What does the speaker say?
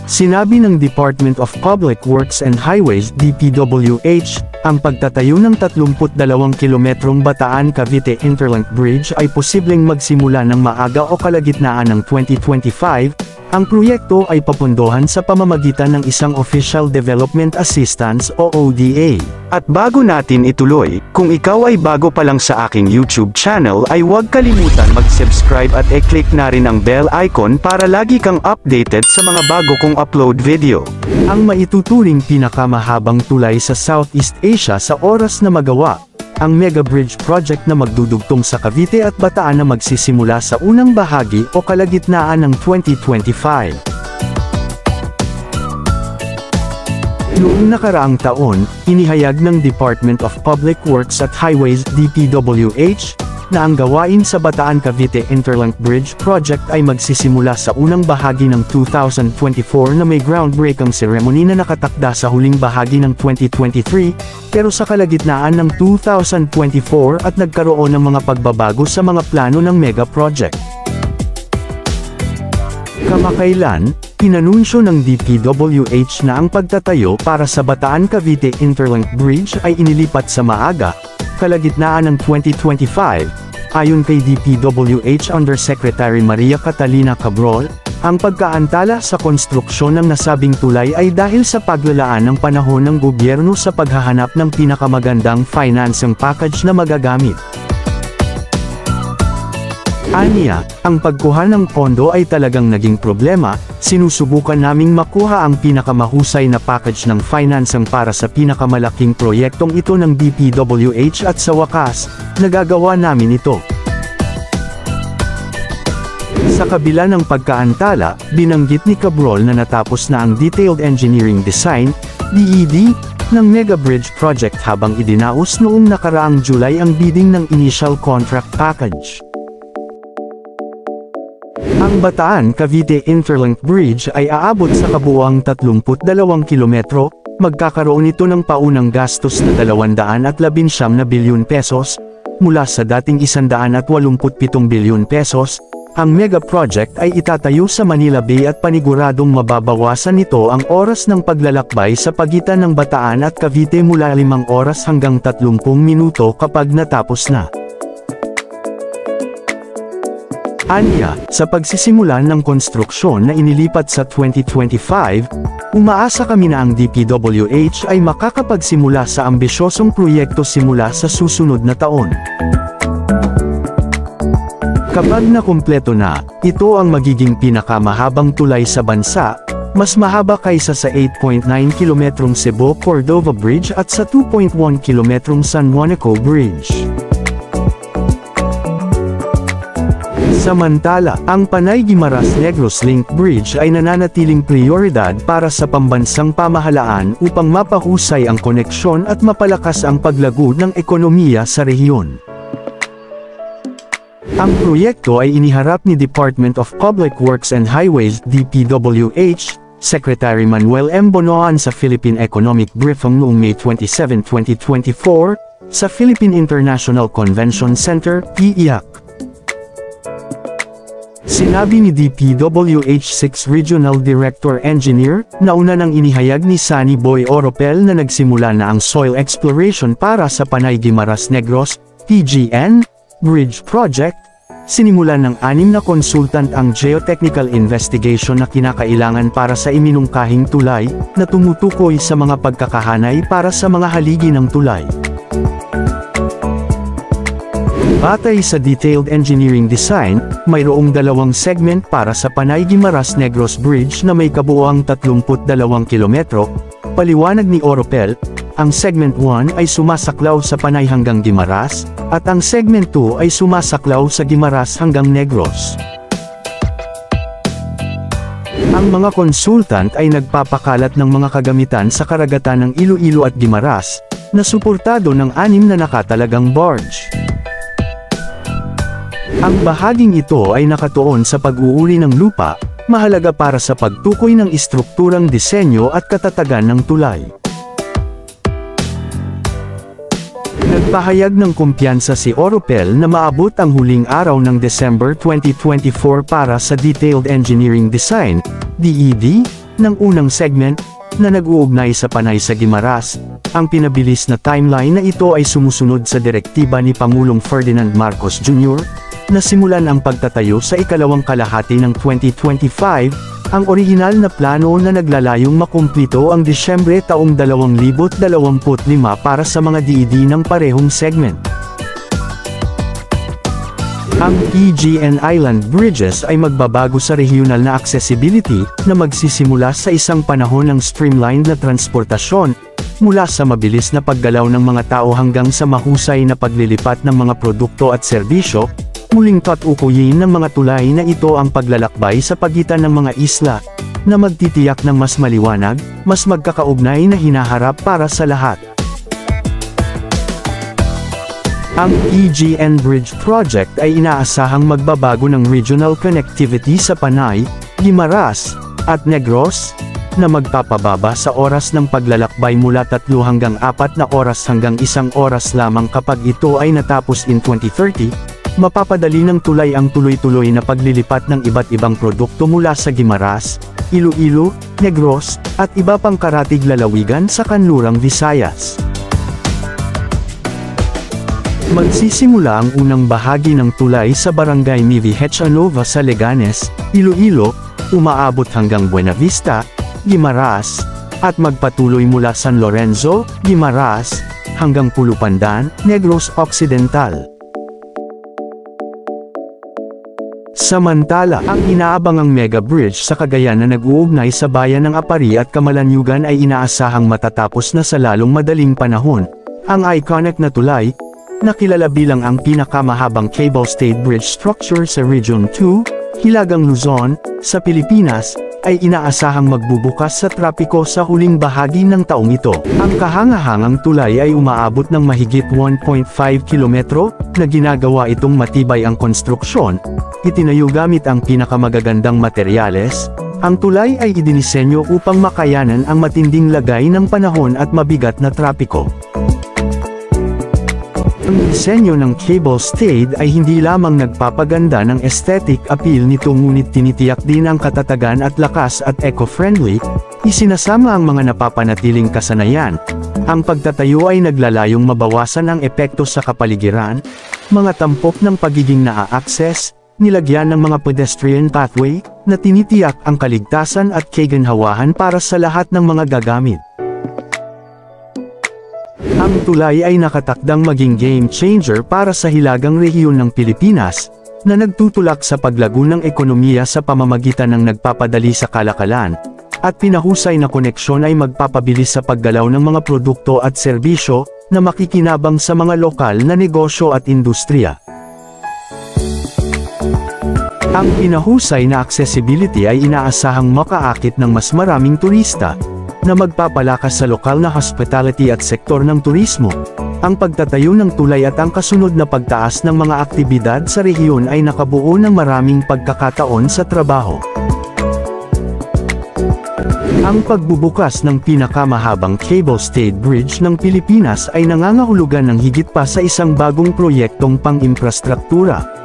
Sinabi ng Department of Public Works and Highways DPWH, ang pagtatayo ng 32 kilometrong Bataan-Cavite Interlink Bridge ay posibleng magsimula ng maaga o kalagitnaan ng 2025, ang proyekto ay papundohan sa pamamagitan ng isang Official Development Assistance o ODA. At bago natin ituloy, kung ikaw ay bago pa lang sa aking YouTube channel ay huwag kalimutan mag-subscribe at i-click na rin ang bell icon para lagi kang updated sa mga bago kong upload video. Ang maituturing pinakamahabang tulay sa Southeast Asia sa oras na magawa, ang Mega Bridge Project na magdudugtong sa Cavite at Bataan na magsisimula sa unang bahagi o kalagitnaan ng 2025. Noong nakaraang taon, inihayag ng Department of Public Works at Highways DPWH, na ang gawain sa Bataan-Cavite Interlink Bridge Project ay magsisimula sa unang bahagi ng 2024 na may groundbreaking ceremony na nakatakda sa huling bahagi ng 2023, pero sa kalagitnaan ng 2024 at nagkaroon ng mga pagbabago sa mga plano ng mega project. Kamakailan, inanunsyo ng DPWH na ang pagtatayo para sa Bataan-Cavite Interlink Bridge ay inilipat sa maaga, kalagitnaan ng 2025, ayon kay DPWH Undersecretary Maria Catalina Cabrol, ang pagkaantala sa konstruksyon ng nasabing tulay ay dahil sa paglalaan ng panahon ng gobyerno sa paghahanap ng pinakamagandang financing package na magagamit. Aniya, ang pagkuha ng pondo ay talagang naging problema, sinusubukan naming makuha ang pinakamahusay na package ng financing para sa pinakamalaking proyektong ito ng DPWH at sa wakas, nagagawa namin ito. Sa kabila ng pagkaantala, binanggit ni Cabrol na natapos na ang Detailed Engineering Design, DED, ng Mega Bridge Project habang idinaos noong nakaraang July ang bidding ng Initial Contract Package. Ang Bataan-Cavite Interlink Bridge ay aabot sa kabuuang 32 kilometro, magkakaroon ito ng paunang gastos na 219 na bilyon pesos, mula sa dating 187 bilyon pesos. Ang mega project ay itatayo sa Manila Bay at paniguradong mababawasan nito ang oras ng paglalakbay sa pagitan ng Bataan at Cavite mula 5 oras hanggang 30 minuto kapag natapos na. Aniya, sa pagsisimula ng konstruksyon na inilipat sa 2025, umaasa kami na ang DPWH ay makakapagsimula sa ambisyosong proyekto simula sa susunod na taon. Kapag nakumpleto na, ito ang magiging pinakamahabang tulay sa bansa, mas mahaba kaysa sa 8.9 kilometrong Cebu-Cordova Bridge at sa 2.1 kilometrong San Juanico Bridge. Samantala, ang Panay-Guimaras Negros Link Bridge ay nananatiling prioridad para sa pambansang pamahalaan upang mapahusay ang koneksyon at mapalakas ang paglago ng ekonomiya sa rehiyon. Ang proyekto ay iniharap ni Department of Public Works and Highways DPWH, Secretary Manuel M. Bonoan sa Philippine Economic Briefing noong May 27, 2024, sa Philippine International Convention Center, PIAC. Sinabi ni DPWH 6 Regional Director Engineer, nauna nang inihayag ni Sunny Boy Oropel na nagsimula na ang soil exploration para sa Panay-Guimaras Negros, PGN, Bridge Project. Sinimulan ng 6 na consultant ang geotechnical investigation na kinakailangan para sa iminungkahing tulay, na tumutukoy sa mga pagkakahanay para sa mga haligi ng tulay. Batay sa Detailed Engineering Design, mayroong 2 segment para sa Panay-Guimaras Negros Bridge na may kabuuang 32 kilometro. Paliwanag ni Oropel, ang Segment 1 ay sumasaklaw sa Panay hanggang Guimaras, at ang Segment 2 ay sumasaklaw sa Guimaras hanggang Negros. Ang mga konsultant ay nagpapakalat ng mga kagamitan sa karagatan ng Iloilo at Guimaras, na suportado ng 6 na nakatalagang barge. Ang bahaging ito ay nakatuon sa pag-uuri ng lupa, mahalaga para sa pagtukoy ng istrukturang disenyo at katatagan ng tulay. Nagpahayag ng kumpiyansa si Oropel na maabot ang huling araw ng December 2024 para sa Detailed Engineering Design, DED, ng unang segment, na nag-uugnay sa Panay sa Guimaras. Ang pinabilis na timeline na ito ay sumusunod sa direktiba ni Pangulong Ferdinand Marcos Jr., na simulan ang pagtatayo sa ikalawang kalahati ng 2025, ang orihinal na plano na naglalayong makumplito ang Disyembre taong 2025 para sa mga DED ng parehong segment. Ang PGN Island Bridges ay magbabago sa regional na accessibility, na magsisimula sa isang panahon ng streamlined na transportasyon, mula sa mabilis na paggalaw ng mga tao hanggang sa mahusay na paglilipat ng mga produkto at serbisyo. Muling tatukuyin ng mga tulay na ito ang paglalakbay sa pagitan ng mga isla, na magtitiyak ng mas maliwanag, mas magkakaugnay na hinaharap para sa lahat. Ang PGN Bridge Project ay inaasahang magbabago ng regional connectivity sa Panay, Guimaras, at Negros, na magpapababa sa oras ng paglalakbay mula 3 hanggang 4 na oras hanggang 1 oras lamang kapag ito ay natapos in 2030, mapapadali ng tulay ang tuloy-tuloy na paglilipat ng iba't ibang produkto mula sa Guimaras, Iloilo, Negros, at iba pang karatig lalawigan sa kanlurang Visayas. Magsisimula ang unang bahagi ng tulay sa Barangay Mivihechanova sa Leganes, Iloilo, umaabot hanggang Buenavista, Guimaras, at magpatuloy mula San Lorenzo, Guimaras, hanggang Pulupandan, Negros Occidental. Samantala, ang inaabangang mega bridge sa Cagayan na nag-uugnay sa bayan ng Apari at Camalaniugan ay inaasahang matatapos na sa lalong madaling panahon. Ang iconic na tulay, na kilala bilang ang pinakamahabang cable-stayed bridge structure sa Region 2, Hilagang Luzon, sa Pilipinas, ay inaasahang magbubukas sa trapiko sa huling bahagi ng taong ito. Ang kahangahangang tulay ay umaabot ng mahigit 1.5 kilometro, na ginagawa itong matibay ang konstruksyon, itinayo gamit ang pinakamagagandang materyales. Ang tulay ay idinisenyo upang makayanan ang matinding lagay ng panahon at mabigat na trapiko. Ang disenyo ng cable-stayed ay hindi lamang nagpapaganda ng aesthetic appeal nito, ngunit tinitiyak din ang katatagan at lakas at eco-friendly, isinasama ang mga napapanatiling kasanayan. Ang pagtatayo ay naglalayong mabawasan ang epekto sa kapaligiran, mga tampok ng pagiging naa-access, nilagyan ng mga pedestrian pathway, na tinitiyak ang kaligtasan at kaginhawahan para sa lahat ng mga gagamit. Ang tulay ay nakatakdang maging game changer para sa hilagang rehiyon ng Pilipinas, na nagtutulak sa paglago ng ekonomiya sa pamamagitan ng nagpapadali sa kalakalan, at pinahusay na koneksyon ay magpapabilis sa paggalaw ng mga produkto at serbisyo, na makikinabang sa mga lokal na negosyo at industriya. Ang pinahusay na accessibility ay inaasahang makaakit ng mas maraming turista, na magpapalakas sa lokal na hospitality at sektor ng turismo. Ang pagtatayo ng tulay at ang kasunod na pagtaas ng mga aktibidad sa rehiyon ay nakabuo ng maraming pagkakataon sa trabaho. Ang pagbubukas ng pinakamahabang cable-stayed bridge ng Pilipinas ay nangangahulugan ng higit pa sa isang bagong proyektong pang-imprastruktura.